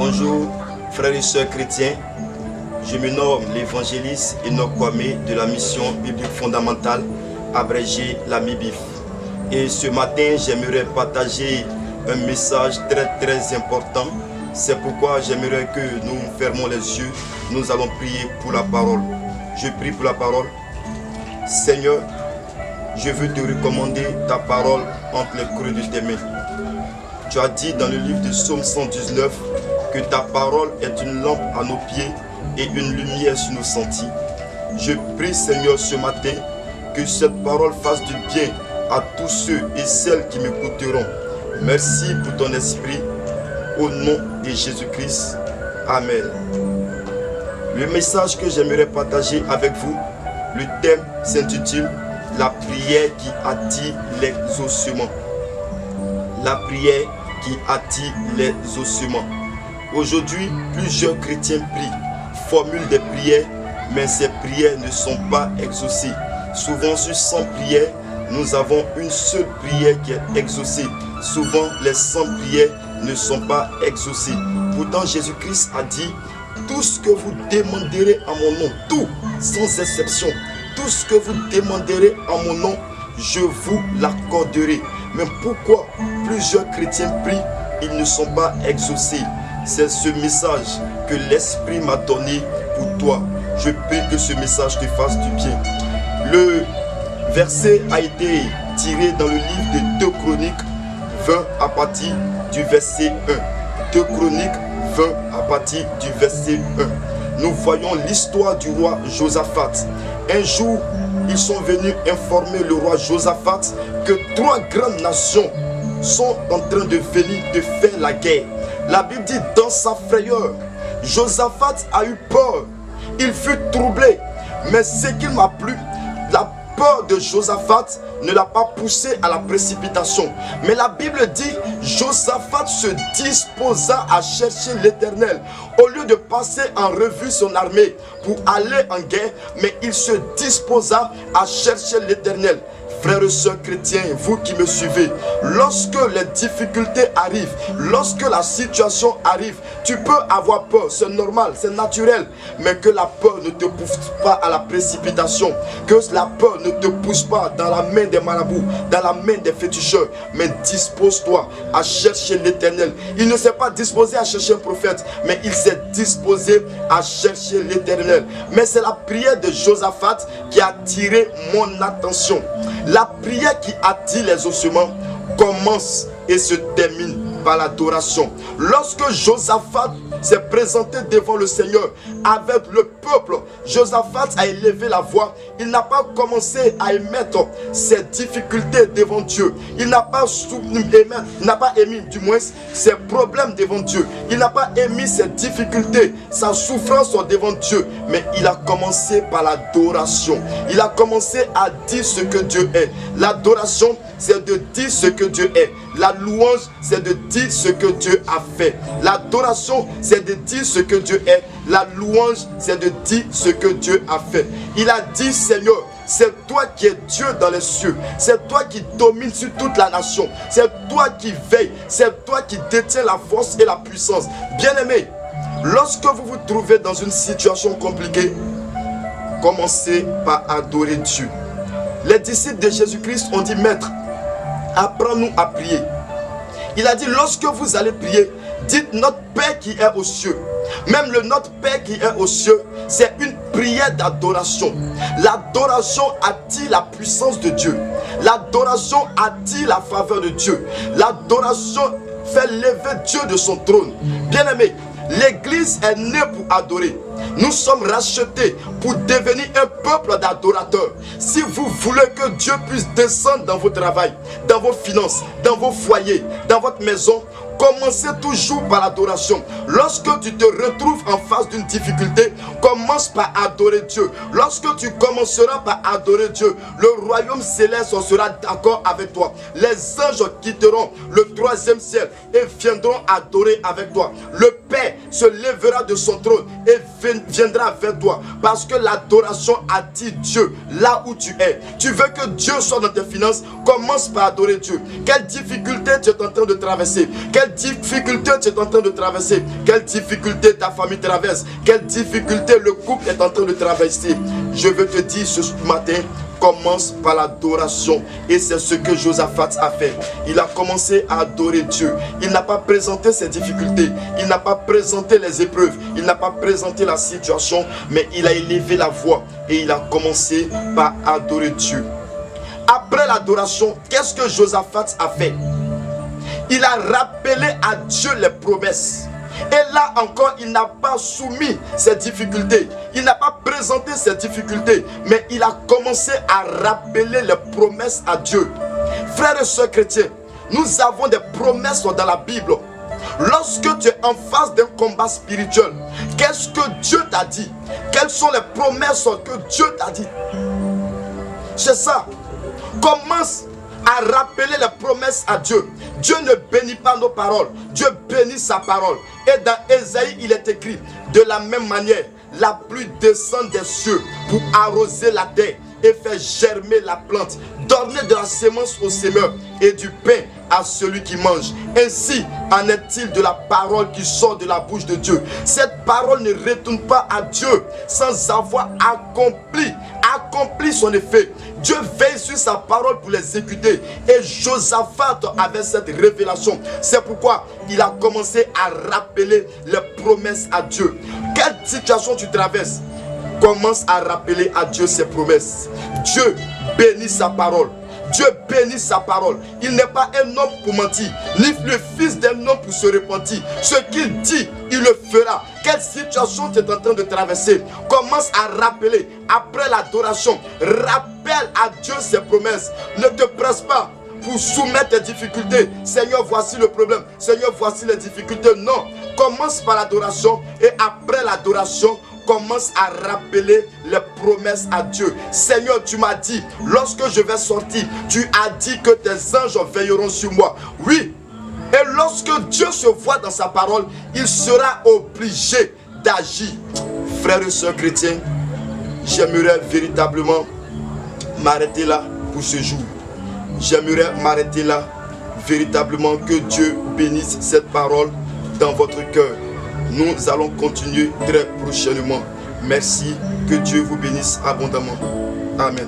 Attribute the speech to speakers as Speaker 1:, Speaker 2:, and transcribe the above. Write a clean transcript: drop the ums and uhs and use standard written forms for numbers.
Speaker 1: Bonjour frères et sœurs chrétiens, je me nomme l'évangéliste Enoch Kwame de la mission biblique fondamentale abrégée la MIBIF. Et ce matin j'aimerais partager un message très important. C'est pourquoi j'aimerais que nous fermons les yeux, nous allons prier pour la parole. Je prie pour la parole. Seigneur, je veux te recommander ta parole entre les creux de tes mains. Tu as dit dans le livre de Psaume 119 que ta parole est une lampe à nos pieds et une lumière sur nos sentiers. Je prie Seigneur ce matin que cette parole fasse du bien à tous ceux et celles qui m'écouteront. Merci pour ton esprit, au nom de Jésus-Christ. Amen. Le message que j'aimerais partager avec vous, le thème s'intitule « La prière qui attire les ossements ». La prière qui attire les ossements. Aujourd'hui, plusieurs chrétiens prient, formulent des prières, mais ces prières ne sont pas exaucées. Souvent, sur 100 prières, nous avons une seule prière qui est exaucée. Souvent, les 100 prières ne sont pas exaucées. Pourtant, Jésus-Christ a dit, tout ce que vous demanderez en mon nom, tout, sans exception, tout ce que vous demanderez en mon nom, je vous l'accorderai. Mais pourquoi plusieurs chrétiens prient, ils ne sont pas exaucés? C'est ce message que l'Esprit m'a donné pour toi. Je prie que ce message te fasse du bien. Le verset a été tiré dans le livre de 2 Chroniques 20 à partir du verset 1. 2 Chroniques 20 à partir du verset 1. Nous voyons l'histoire du roi Josaphat. Un jour, ils sont venus informer le roi Josaphat que 3 grandes nations sont en train de venir de faire la guerre. La Bible dit, dans sa frayeur, Josaphat a eu peur. Il fut troublé. Mais ce qui m'a plu, la peur de Josaphat ne l'a pas poussé à la précipitation. Mais la Bible dit, Josaphat se disposa à chercher l'Éternel. Au lieu de passer en revue son armée pour aller en guerre, mais il se disposa à chercher l'Éternel. Frères et sœurs chrétiens, vous qui me suivez, lorsque les difficultés arrivent, lorsque la situation arrive, tu peux avoir peur, c'est normal, c'est naturel, mais que la peur ne te pousse pas à la précipitation, que la peur ne te pousse pas dans la main des marabouts, dans la main des féticheurs, mais dispose-toi à chercher l'Éternel. Il ne s'est pas disposé à chercher un prophète, mais il s'est disposé à chercher l'Éternel. Mais c'est la prière de Josaphat qui a attiré mon attention. La prière qui attire les ossements commence et se termine par l'adoration. Lorsque Josaphat s'est présenté devant le Seigneur avec le peuple, Josaphat a élevé la voix. Il n'a pas commencé à émettre ses difficultés devant Dieu. Il n'a pas émis du moins ses problèmes devant Dieu. Il n'a pas émis ses difficultés, sa souffrance devant Dieu. Mais il a commencé par l'adoration. Il a commencé à dire ce que Dieu est. L'adoration, c'est de dire ce que Dieu est. La louange, c'est de dire ce que Dieu a fait. L'adoration, c'est de dire ce que Dieu est. La louange, c'est de dire ce que Dieu a fait. Il a dit, Seigneur, c'est toi qui es Dieu dans les cieux. C'est toi qui domines sur toute la nation. C'est toi qui veilles. C'est toi qui détiens la force et la puissance. Bien-aimés, lorsque vous vous trouvez dans une situation compliquée, commencez par adorer Dieu. Les disciples de Jésus-Christ ont dit, Maître, apprends-nous à prier. Il a dit, lorsque vous allez prier, dites notre Père qui est aux cieux. Même le notre Père qui est aux cieux, c'est une prière d'adoration. L'adoration attire la puissance de Dieu. L'adoration attire la faveur de Dieu. L'adoration fait lever Dieu de son trône. Bien-aimé, l'église est née pour adorer. Nous sommes rachetés pour devenir un peuple d'adorateurs. Si vous voulez que Dieu puisse descendre dans vos travail, dans vos finances, dans vos foyers, dans votre maison, commencez toujours par l'adoration. Lorsque tu te retrouves en face d'une difficulté, commence par adorer Dieu. Lorsque tu commenceras par adorer Dieu, le royaume céleste sera d'accord avec toi. Les anges quitteront le 3e ciel et viendront adorer avec toi. Le Père se lèvera de son trône et viendra vers toi. Parce que l'adoration attire Dieu là où tu es. Tu veux que Dieu soit dans tes finances, commence par adorer Dieu. Quelle difficulté tu es en train de traverser? Quelle difficulté tu es en train de traverser? Quelle difficulté ta famille traverse? Quelle difficulté le couple est en train de traverser? Je veux te dire ce matin, commence par l'adoration. Et c'est ce que Josaphat a fait. Il a commencé à adorer Dieu. Il n'a pas présenté ses difficultés. Il n'a pas présenté les épreuves. Il n'a pas présenté la situation. Mais il a élevé la voix. Et il a commencé par adorer Dieu. Après l'adoration, qu'est-ce que Josaphat a fait? Il a rappelé à Dieu les promesses. Et là encore, il n'a pas soumis ses difficultés. Il n'a pas présenté ses difficultés. Mais il a commencé à rappeler les promesses à Dieu. Frères et sœurs chrétiens, nous avons des promesses dans la Bible. Lorsque tu es en face d'un combat spirituel, qu'est-ce que Dieu t'a dit? Quelles sont les promesses que Dieu t'a dit? C'est ça. Commence à rappeler les promesses à Dieu. Dieu ne bénit pas nos paroles. Dieu bénit sa parole. Et dans Ésaïe, il est écrit, de la même manière, la pluie descend des cieux pour arroser la terre et faire germer la plante. Donner de la sémence au semeur et du pain à celui qui mange. Ainsi en est-il de la parole qui sort de la bouche de Dieu. Cette parole ne retourne pas à Dieu sans avoir accompli son effet. Dieu veille sur sa parole pour l'exécuter. Et Josaphat avait cette révélation. C'est pourquoi il a commencé à rappeler les promesses à Dieu. Quelle situation tu traverses? Commence à rappeler à Dieu ses promesses. Dieu bénit sa parole. Dieu bénit sa parole. Il n'est pas un homme pour mentir, ni le fils d'un homme pour se repentir. Ce qu'il dit, il le fera. Quelle situation tu es en train de traverser? Commence à rappeler. Après l'adoration, rappelle à Dieu ses promesses. Ne te presse pas pour soumettre tes difficultés. Seigneur, voici le problème. Seigneur, voici les difficultés. Non. Commence par l'adoration et après l'adoration, commence à rappeler les promesses à Dieu. Seigneur, tu m'as dit, lorsque je vais sortir, tu as dit que tes anges veilleront sur moi. Oui. Et lorsque Dieu se voit dans sa parole, il sera obligé d'agir. Frères et sœurs chrétiens, j'aimerais véritablement m'arrêter là pour ce jour. J'aimerais m'arrêter là, véritablement que Dieu bénisse cette parole dans votre cœur. Nous allons continuer très prochainement. Merci, que Dieu vous bénisse abondamment. Amen.